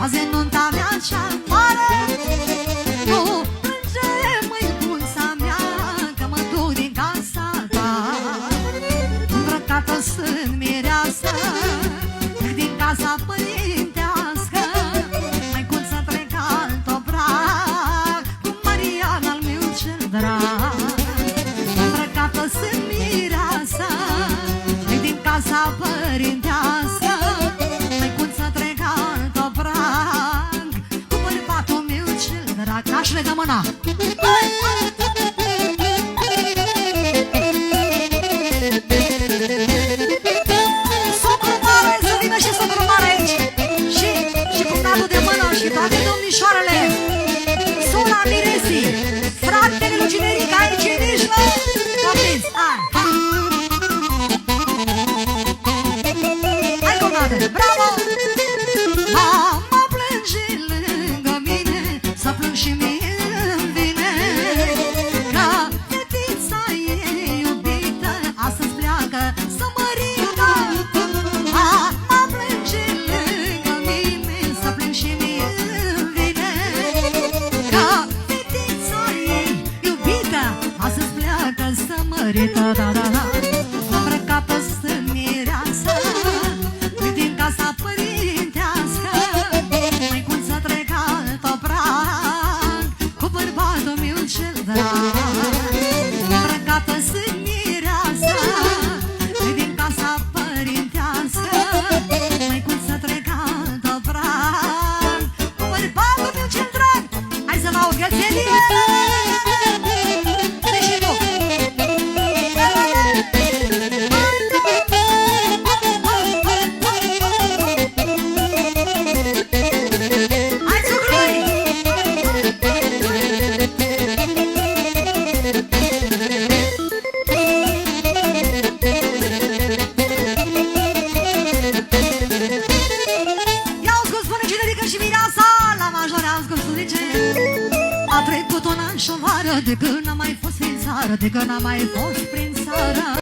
Azi e nunta mea cea mare. Nu plânge, măicuța mea, că mă duc din casa ta. Îmbrăcată sunt mireasă din casa părintească. Măicuță trec alt obrac cu Marian al meu cel drag. Îmbrăcată sunt mireasă din casa părintească. Măicuță trec alt obrac cu bărbatul meu cel drag. Aș lega mâna. Toate domnișoarele, sora Miresi, fratele lui Generica, aici e mijloc. Poftiți, hai! Hai cu toate, bravo! Mama plânge lângă mine, să plâng și mie îmi vine, că fetița e iubită, astăzi pleacă să mărită. Mama plânge lângă mine, să plâng și mie. Astăzi pleacă să mărită, da, da, da. Îmbrăcată sunt mireasă din casa părintească. Măicuță trec alt obrac cu bărbatul meu cel drag. Îmbrăcată sunt mireasă din casa părintească. Măicuță trec alt obrac cu bărbatul meu cel drag. Hai să vă aud gățelie! De când n-am mai fost prin țară, de când n-am mai fost prin țară.